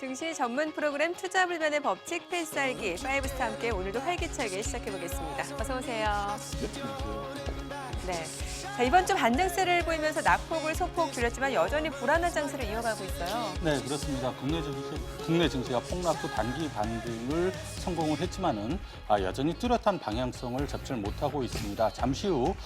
증시 전문 프로그램 투자 불변의 법칙 필살기 파이브스타 함께 오늘도 활기차게 시작해보겠습니다. 어서 오세요. 네. 자, 이번 주 반등세를 보이면서 낙폭을 소폭 줄였지만 여전히 불안한 장세를 이어가고 있어요. 네, 그렇습니다. 국내 증시가 폭락 후 단기 반등을 성공을 했지만은 여전히 뚜렷한 방향성을 잡지 못하고 있습니다. 잠시 후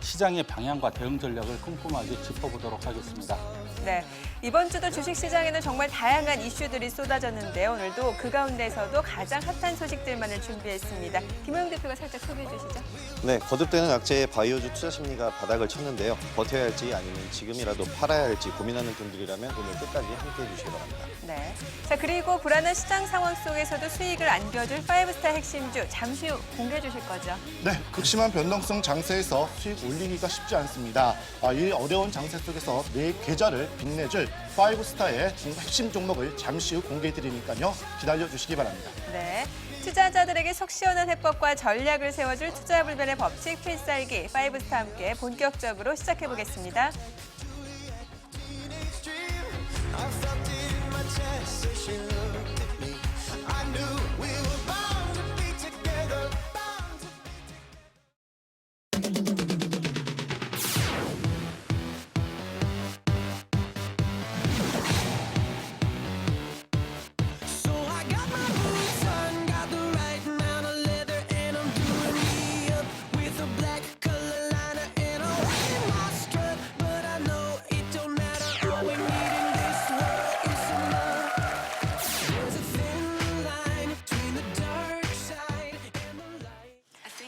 시장의 방향과 대응 전략을 꼼꼼하게 짚어보도록 하겠습니다. 네, 이번 주도 주식시장에는 정말 다양한 이슈들이 쏟아졌는데요. 오늘도 그 가운데서도 가장 핫한 소식들만을 준비했습니다. 김호영 대표가 살짝 소개해 주시죠. 네, 거듭되는 악재의 바이오주 투자 심리가 바닥을 쳤는데요. 버텨야 할지 아니면 지금이라도 팔아야 할지 고민하는 분들이라면 오늘 끝까지 함께해 주시기 바랍니다. 네. 자, 그리고 불안한 시장 상황 속에서도 수익을 안겨줄 파이브스타 핵심주 잠시 후 공개해 주실 거죠. 네, 극심한 변동성 장세에서 수익 올리기가 쉽지 않습니다. 이 어려운 장세 속에서 내 계좌를 빛내줄 파이브스타의 핵심 종목을 잠시 후 공개해드리니까요. 기다려주시기 바랍니다. 네. 투자자들에게 속 시원한 해법과 전략을 세워줄 투자 불변의 법칙 필살기 파이브스타 함께 본격적으로 시작해 보겠습니다.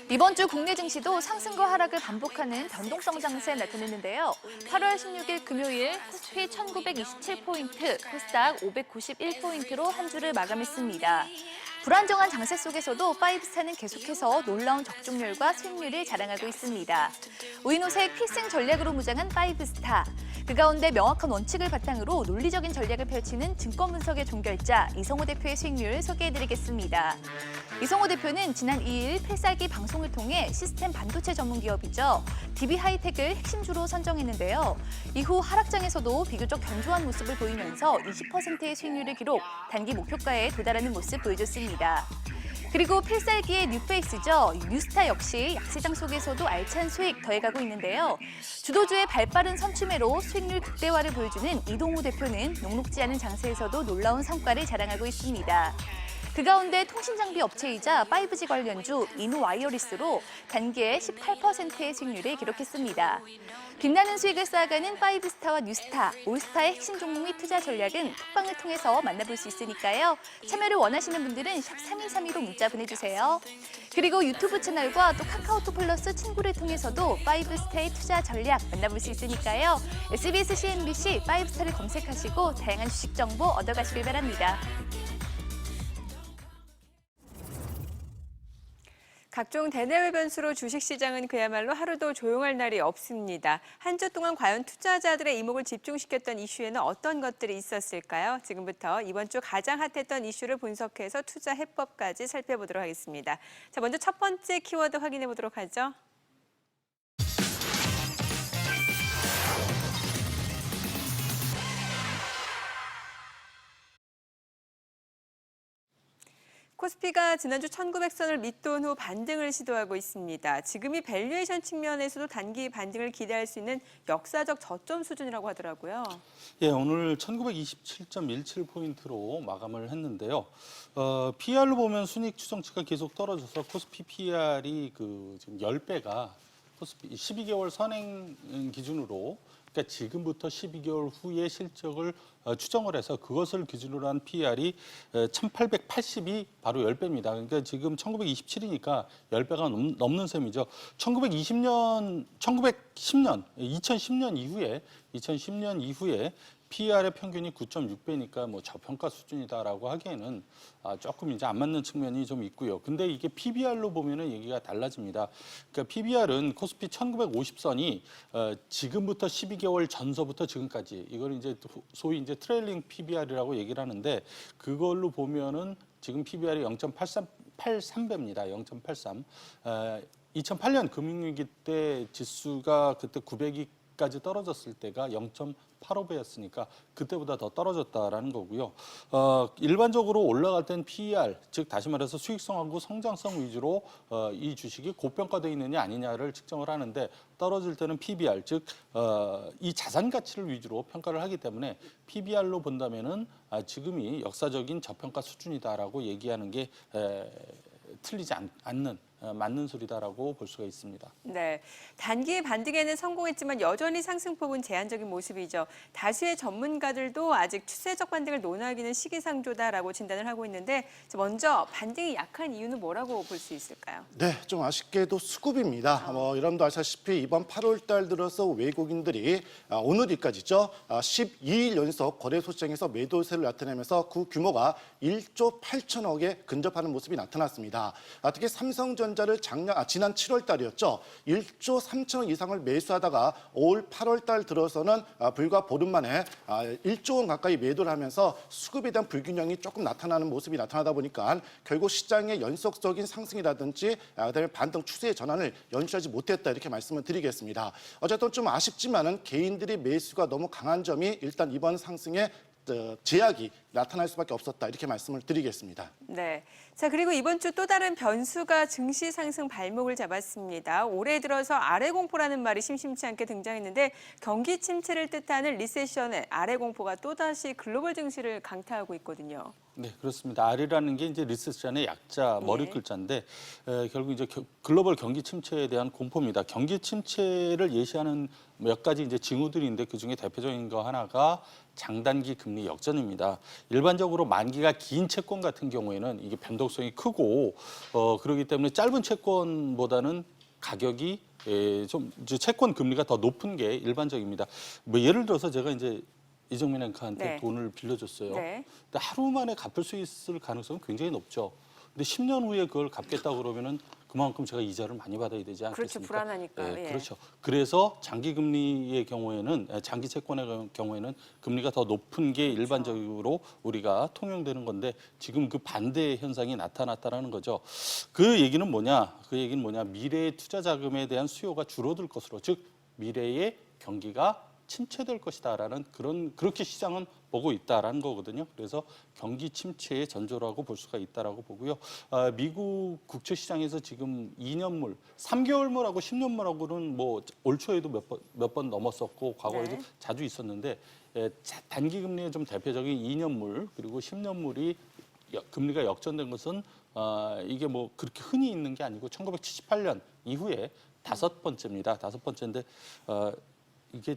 이번 주 국내 증시도 상승과 하락을 반복하는 변동성 장세에 나타냈는데요. 8월 16일 금요일 코스피 1927포인트, 코스닥 591포인트로 한 주를 마감했습니다. 불안정한 장세 속에서도 파이브스타는 계속해서 놀라운 적중률과 수익률을 자랑하고 있습니다. 우이노색 필승 전략으로 무장한 파이브스타. 그 가운데 명확한 원칙을 바탕으로 논리적인 전략을 펼치는 증권 분석의 종결자 이성호 대표의 수익률을 소개해드리겠습니다. 이성호 대표는 지난 2일 필살기 방송을 통해 시스템 반도체 전문 기업이죠. DB하이텍을 핵심주로 선정했는데요. 이후 하락장에서도 비교적 견조한 모습을 보이면서 20%의 수익률을 기록, 단기 목표가에 도달하는 모습 보여줬습니다. 그리고 필살기의 뉴페이스죠. 뉴스타 역시 약세장 속에서도 알찬 수익 더해가고 있는데요. 주도주의 발빠른 선취매로 수익률 극대화를 보여주는 이동우 대표는 녹록지 않은 장세에서도 놀라운 성과를 자랑하고 있습니다. 그 가운데 통신장비 업체이자 5G 관련주 이노와이어리스로 단기에 18%의 수익률을 기록했습니다. 빛나는 수익을 쌓아가는 파이브스타와 뉴스타, 올스타의 핵심 종목 및 투자 전략은 톡방을 통해서 만나볼 수 있으니까요. 참여를 원하시는 분들은 샵 3232로 문자 보내주세요. 그리고 유튜브 채널과 또 카카오톡 플러스 친구를 통해서도 파이브스타의 투자 전략 만나볼 수 있으니까요. SBS CNBC 파이브스타를 검색하시고 다양한 주식 정보 얻어가시길 바랍니다. 각종 대내외 변수로 주식시장은 그야말로 하루도 조용할 날이 없습니다. 한 주 동안 과연 투자자들의 이목을 집중시켰던 이슈에는 어떤 것들이 있었을까요? 지금부터 이번 주 가장 핫했던 이슈를 분석해서 투자 해법까지 살펴보도록 하겠습니다. 자, 먼저 첫 번째 키워드 확인해 보도록 하죠. 코스피가 지난주 1900선을 밑돈 후 반등을 시도하고 있습니다. 지금이 밸류에이션 측면에서도 단기 반등을 기대할 수 있는 역사적 저점 수준이라고 하더라고요. 예, 오늘 1927.17포인트로 마감을 했는데요. PR로 보면 순이익 추정치가 계속 떨어져서 코스피 PR이 지금 10배가 코스피 12개월 선행 기준으로, 그러니까 지금부터 12개월 후의 실적을 추정을 해서 그것을 기준으로 한 PR이 1880이 바로 10배입니다. 그러니까 지금 1927이니까 10배가 넘는 셈이죠. 2010년 이후에 PR의 평균이 9.6배니까 뭐 저평가 수준이다라고 하기에는 조금 이제 안 맞는 측면이 좀 있고요. 근데 이게 PBR로 보면은 얘기가 달라집니다. 그러니까 PBR은 코스피 1950선이 지금부터 12개월 전서부터 지금까지, 이걸 이제 소위 이제 트레일링 PBR이라고 얘기를 하는데, 그걸로 보면은 지금 PBR이 0.83배입니다. 0.83. 2008년 금융위기 때 지수가 그때 900이 까지 떨어졌을 때가 0.8 8.5배였으니까 그때보다 더 떨어졌다라는 거고요. 일반적으로 올라갈 땐 PER, 즉 다시 말해서 수익성하고 성장성 위주로 이 주식이 고평가되어 있느냐 아니냐를 측정을 하는데 떨어질 때는 PBR, 즉 이 자산 가치를 위주로 평가를 하기 때문에 PBR로 본다면은 지금이 역사적인 저평가 수준이다라고 얘기하는 게 틀리지 않는 맞는 소리다라고 볼 수가 있습니다. 네, 단기 반등에는 성공했지만 여전히 상승폭은 제한적인 모습이죠. 다수의 전문가들도 아직 추세적 반등을 논하기는 시기상조다라고 진단을 하고 있는데 먼저 반등이 약한 이유는 뭐라고 볼 수 있을까요? 네, 좀 아쉽게도 수급입니다. 여러분도 아시다시피 이번 8월 달 들어서 외국인들이 오늘까지죠. 12일 연속 거래소 시장에서 매도세를 나타내면서 그 규모가 1조 8천억에 근접하는 모습이 나타났습니다. 특히 삼성전자를 지난 7월 달이었죠. 1조 3천억 이상을 매수하다가 올 8월 달 들어서는 불과 보름 만에 1조 원 가까이 매도를 하면서 수급에 대한 불균형이 조금 나타나는 모습이 나타나다 보니까 결국 시장의 연속적인 상승이라든지 그다음에 반등 추세의 전환을 연출하지 못했다 이렇게 말씀을 드리겠습니다. 어쨌든 좀 아쉽지만은 개인들이 매수가 너무 강한 점이 일단 이번 상승에 제약이 나타날 수밖에 없었다 이렇게 말씀을 드리겠습니다. 네. 자, 그리고 이번 주 또 다른 변수가 증시 상승 발목을 잡았습니다. 올해 들어서 아래 공포라는 말이 심심치 않게 등장했는데 경기 침체를 뜻하는 리세션의 아래 공포가 또다시 글로벌 증시를 강타하고 있거든요. 네, 그렇습니다. R이라는 게 이제 리세션의 약자 머리 글자인데 결국 이제 글로벌 경기 침체에 대한 공포입니다. 경기 침체를 예시하는 몇 가지 이제 징후들이 있는데 그 중에 대표적인 거 하나가 장단기 금리 역전입니다. 일반적으로 만기가 긴 채권 같은 경우에는 이게 변동성이 크고 그렇기 때문에 짧은 채권보다는 가격이 좀 채권 금리가 더 높은 게 일반적입니다. 뭐 예를 들어서 제가 이제 이정민 앵커한테 네. 돈을 빌려줬어요. 네. 근데 하루 만에 갚을 수 있을 가능성은 굉장히 높죠. 근데 10년 후에 그걸 갚겠다고 그러면은 그만큼 제가 이자를 많이 받아야 되지 않겠습니까? 그렇죠, 불안하니까. 네, 예. 그렇죠. 그래서 장기 금리의 경우에는 장기 채권의 경우에는 금리가 더 높은 게 그렇죠. 일반적으로 우리가 통용되는 건데 지금 그 반대 현상이 나타났다라는 거죠. 그 얘기는 뭐냐? 미래의 투자 자금에 대한 수요가 줄어들 것으로, 즉 미래의 경기가 침체될 것이다라는 그렇게 시장은 보고 있다라는 거거든요. 그래서 경기 침체의 전조라고 볼 수가 있다라고 보고요. 미국 국채 시장에서 지금 2년물, 3개월물하고 10년물하고는 뭐 올 초에도 몇 번 넘었었고 과거에도 네. 자주 있었는데 단기 금리의 좀 대표적인 2년물 그리고 10년물이 금리가 역전된 것은 이게 뭐 그렇게 흔히 있는 게 아니고 1978년 이후에 다섯 번째입니다. 다섯 번째인데 이게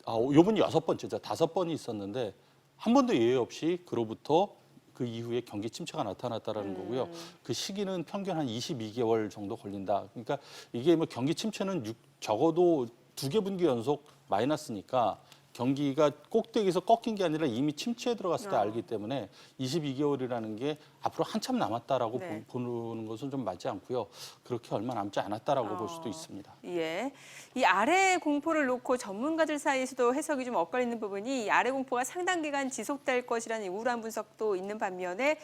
요번이 여섯 번째죠. 5번이 있었는데 한 번도 예외 없이 그로부터 그 이후에 경기 침체가 나타났다라는 거고요. 그 시기는 평균 한 22개월 정도 걸린다. 그러니까 이게 뭐 경기 침체는 적어도 2개 분기 연속 마이너스니까 경기가 꼭대기에서 꺾인 게 아니라 이미 침체에 들어갔을 때 알기 때문에 22개월이라는 게 앞으로 한참 남았다라고 네. 보는 것은 좀 맞지 않고요. 그렇게 얼마 남지 않았다라고 볼 수도 있습니다. 예. 이 아래 공포를 놓고 전문가들 사이에서도 해석이 좀 엇갈리는 부분이 이 아래 공포가 상당 기간 지속될 것이라는 우울한 분석도 있는 반면에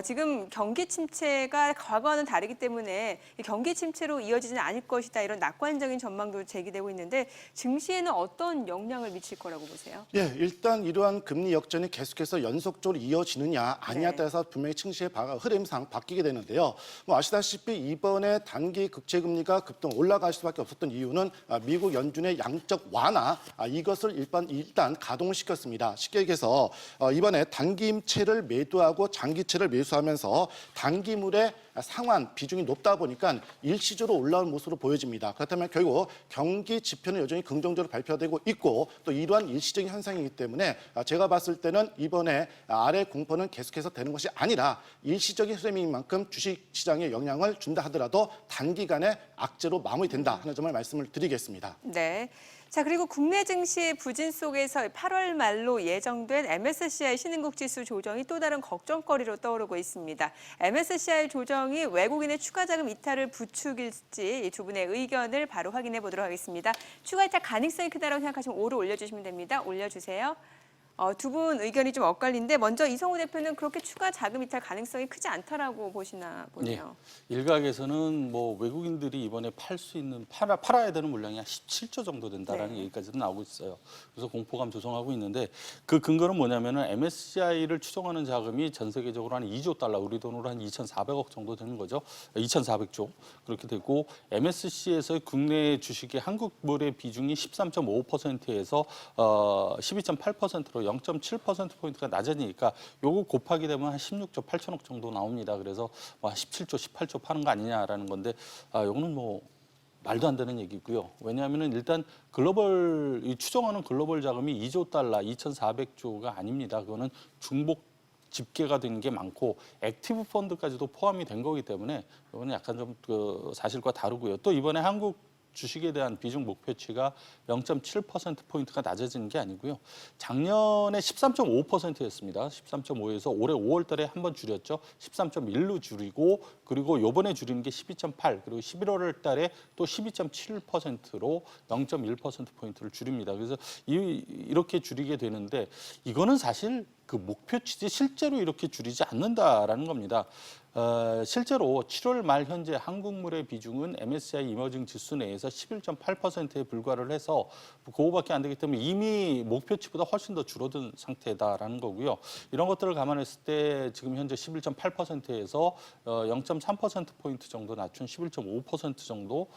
지금 경기 침체가 과거와는 다르기 때문에 이 경기 침체로 이어지지는 않을 것이다 이런 낙관적인 전망도 제기되고 있는데 증시에는 어떤 영향을 미칠 거라고 보세요? 예, 일단 이러한 금리 역전이 계속해서 연속적으로 이어지느냐 아니냐에 네. 따라서 분명히 증시의 흐름상 바뀌게 되는데요. 뭐 아시다시피 이번에 단기 국채 금리가 급등 올라갈 수밖에 없었던 이유는 미국 연준의 양적 완화 이것을 일단 가동을 시켰습니다. 쉽게 얘기해서 이번에 단기채를 매도하고 장기채를 매수하면서 단기물의 상환 비중이 높다 보니까 일시적으로 올라온 모습으로 보여집니다. 그렇다면 결국 경기 지표는 여전히 긍정적으로 발표되고 있고 또 이러한 일시적인 현상이기 때문에 제가 봤을 때는 이번에 아래 공포는 계속해서 되는 것이 아니라 일시적인 흐름인 만큼 주식시장에 영향을 준다 하더라도 단기간에 악재로 마무리된다 하는 점을 말씀을 드리겠습니다. 네. 자, 그리고 국내 증시의 부진 속에서 8월 말로 예정된 MSCI 신흥국 지수 조정이 또 다른 걱정거리로 떠오르고 있습니다. MSCI 조정이 외국인의 추가 자금 이탈을 부추길지 이 두 분의 의견을 바로 확인해 보도록 하겠습니다. 추가 이탈 가능성이 크다고 생각하시면 오를 올려주시면 됩니다. 올려주세요. 두 분 의견이 좀 엇갈린데 먼저 이성호 대표는 그렇게 추가 자금 이탈 가능성이 크지 않다라고 보시나 보네요. 일각에서는 뭐 외국인들이 이번에 팔 수 있는 팔아야 되는 물량이 한 17조 정도 된다라는 네. 얘기까지도 나오고 있어요. 그래서 공포감 조성하고 있는데 그 근거는 뭐냐면은 MSCI를 추정하는 자금이 전 세계적으로 한 2조 달러, 우리 돈으로 한 2,400억 정도 되는 거죠. 2,400조 그렇게 되고 MSC에서 국내 주식의 한국물의 비중이 13.5%에서 12.8%로 0.7%포인트가 낮아지니까 요거 곱하기 되면 한 16조 8천억 정도 나옵니다. 그래서 뭐 17조, 18조 파는 거 아니냐라는 건데 요거는 뭐 말도 안 되는 얘기고요. 왜냐하면은 일단 이 추정하는 글로벌 자금이 2조 달러, 2,400조가 아닙니다. 그거는 중복 집계가 된 게 많고 액티브 펀드까지도 포함이 된 거기 때문에 이거는 약간 좀 그 사실과 다르고요. 또 이번에 한국 주식에 대한 비중 목표치가 0.7%포인트가 낮아지는 게 아니고요. 작년에 13.5%였습니다. 13.5에서 올해 5월 달에 한 번 줄였죠. 13.1로 줄이고 그리고 요번에 줄이는 게 12.8 그리고 11월 달에 또 12.7%로 0.1%포인트를 줄입니다. 그래서 이렇게 줄이게 되는데 이거는 사실 그 목표치지 실제로 이렇게 줄이지 않는다라는 겁니다. 실제로 7월 말 현재 한국물의 비중은 MSCI 이머징 지수 내에서 11.8%에 불과를 해서 그거밖에 안 되기 때문에 이미 목표치보다 훨씬 더 줄어든 상태다라는 거고요. 이런 것들을 감안했을 때 지금 현재 11.8%에서 0.3%포인트 정도 낮춘 11.5% 정도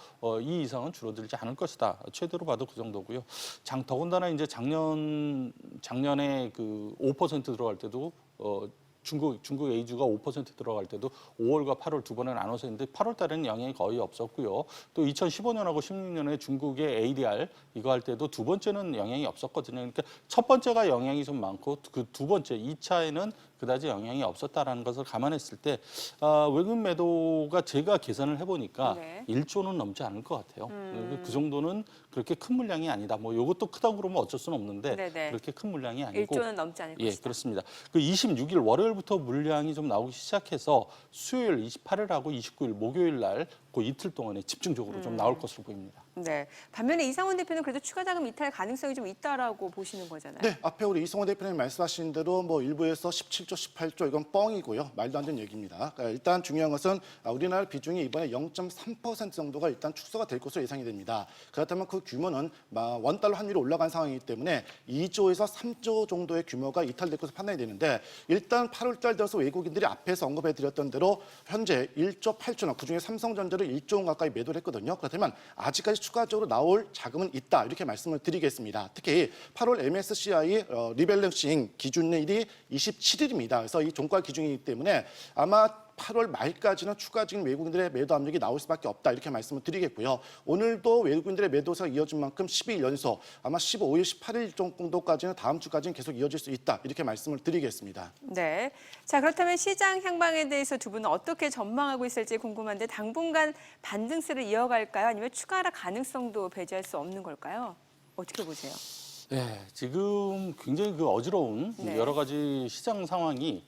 이 이상은 줄어들지 않을 것이다. 최대로 봐도 그 정도고요. 더군다나 이제 작년에 그 5% 들어갈 때도 중국 A주가 5% 들어갈 때도 5월과 8월 두 번에 나눠서 했는데 8월 달에는 영향이 거의 없었고요. 또 2015년하고 16년에 중국의 ADR 이거 할 때도 두 번째는 영향이 없었거든요. 그러니까 첫 번째가 영향이 좀 많고 그 두 번째 2차에는 그다지 영향이 없었다라는 것을 감안했을 때 외국인 매도가 제가 계산을 해보니까 네. 1조는 넘지 않을 것 같아요. 그 정도는 그렇게 큰 물량이 아니다. 뭐 이것도 크다고 그러면 어쩔 수는 없는데 네네. 그렇게 큰 물량이 아니고 1조는 넘지 않을 예, 것이다. 그렇습니다. 그 26일 월요일부터 물량이 좀 나오기 시작해서 수요일 28일하고 29일 목요일 날 그 이틀 동안에 집중적으로 좀 나올 것으로 보입니다. 네. 반면에 이상원 대표는 그래도 추가 자금 이탈 가능성이 좀 있다라고 보시는 거잖아요. 네, 앞에 우리 이성호 대표님 말씀하신 대로 뭐 일부에서 17조, 18조 이건 뻥이고요. 말도 안 되는 얘기입니다. 그러니까 일단 중요한 것은 우리나라 비중이 이번에 0.3% 정도가 일단 축소가 될 것으로 예상이 됩니다. 그렇다면 그 규모는 원달러 환율이 올라간 상황이기 때문에 2조에서 3조 정도의 규모가 이탈될 것으로 판단이 되는데 일단 8월 달 들어서 외국인들이 앞에서 언급해 드렸던 대로 현재 1조 8천억, 그중에 삼성전자를 1조 원 가까이 매도를 했거든요. 그렇다면 아직까지 추가적으로 나올 자금은 있다 이렇게 말씀을 드리겠습니다. 특히 8월 MSCI 리밸런싱 기준일이 27일입니다. 그래서 이 종가 기준이기 때문에 아마 8월 말까지는 추가적인 외국인들의 매도 압력이 나올 수밖에 없다 이렇게 말씀을 드리겠고요. 오늘도 외국인들의 매도세가 이어진 만큼 12일 연속 아마 15일, 18일 정도까지는 다음 주까지는 계속 이어질 수 있다 이렇게 말씀을 드리겠습니다. 네. 자, 그렇다면 시장 향방에 대해서 두 분은 어떻게 전망하고 있을지 궁금한데 당분간 반등세를 이어갈까요? 아니면 추가 하락 가능성도 배제할 수 없는 걸까요? 어떻게 보세요? 네, 지금 굉장히 그 어지러운 네. 여러 가지 시장 상황이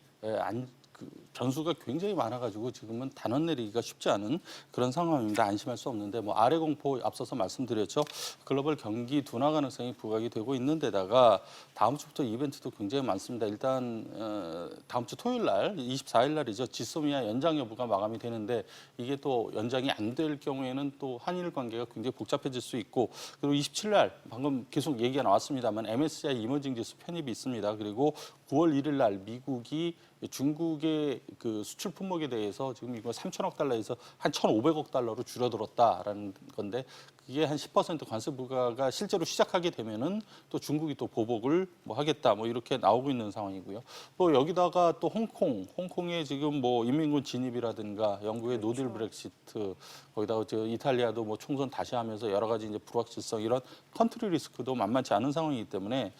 변수가 굉장히 많아가지고 지금은 단원 내리기가 쉽지 않은 그런 상황입니다. 안심할 수 없는데 뭐 아래 공포 앞서서 말씀드렸죠. 글로벌 경기 둔화 가능성이 부각이 되고 있는데다가 다음 주부터 이벤트도 굉장히 많습니다. 일단 다음 주 토요일 날 24일 날이죠. 지소미아 연장 여부가 마감이 되는데 이게 또 연장이 안 될 경우에는 또 한일 관계가 굉장히 복잡해질 수 있고 그리고 27일 날 방금 계속 얘기가 나왔습니다만 MSCI 이머징 지수 편입이 있습니다. 그리고 9월 1일 날 미국이 중국의 그 수출 품목에 대해서 지금 이거 3천억 달러에서 한 1,500억 달러로 줄어들었다라는 건데 그게 한 10% 관세 부과가 실제로 시작하게 되면은 또 중국이 또 보복을 뭐 하겠다 뭐 이렇게 나오고 있는 상황이고요. 또 여기다가 또 홍콩의 지금 뭐 인민군 진입이라든가 영국의 노딜 브렉시트 거기다가 이탈리아도 뭐 총선 다시 하면서 여러 가지 이제 불확실성 이런 컨트리 리스크도 만만치 않은 상황이기 때문에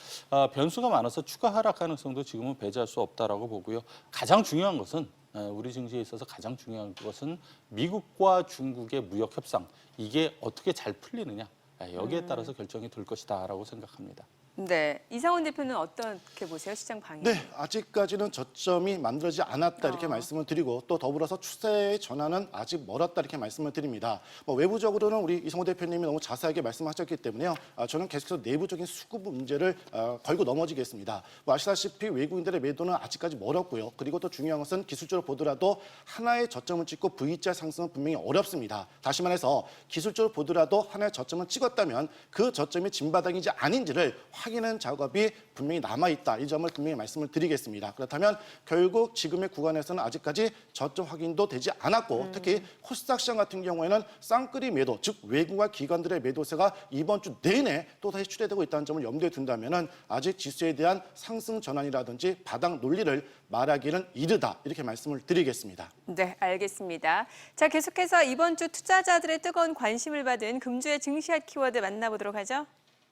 변수가 많아서 추가 하락 가능성도 지금은 배제할 수 없다라고 보고요. 가장 중요한 것은 우리 증시에 있어서 가장 중요한 것은 미국과 중국의 무역 협상 이게 어떻게 잘 풀리느냐 여기에 따라서 결정이 될 것이다라고 생각합니다. 네, 이상원 대표는 어떻게 보세요? 시장 방향? 네, 아직까지는 저점이 만들어지지 않았다 이렇게 말씀을 드리고 또 더불어서 추세의 전환은 아직 멀었다 이렇게 말씀을 드립니다. 외부적으로는 우리 이성호 대표님이 너무 자세하게 말씀하셨기 때문에요. 저는 계속해서 내부적인 수급 문제를 걸고 넘어지겠습니다. 아시다시피 외국인들의 매도는 아직까지 멀었고요. 그리고 또 중요한 것은 기술적으로 보더라도 하나의 저점을 찍고 V자 상승은 분명히 어렵습니다. 다시 말해서 기술적으로 보더라도 하나의 저점을 찍었다면 그 저점이 진바닥인지 아닌지를 확인하는 작업이 분명히 남아있다. 이 점을 분명히 말씀을 드리겠습니다. 그렇다면 결국 지금의 구간에서는 아직까지 저점 확인도 되지 않았고 특히 코스닥 시장 같은 경우에는 쌍끌이 매도, 즉 외국과 기관들의 매도세가 이번 주 내내 또다시 출회되고 있다는 점을 염두에 둔다면 아직 지수에 대한 상승 전환이라든지 바닥 논리를 말하기는 이르다. 이렇게 말씀을 드리겠습니다. 네, 알겠습니다. 자, 계속해서 이번 주 투자자들의 뜨거운 관심을 받은 금주의 증시핫 키워드 만나보도록 하죠.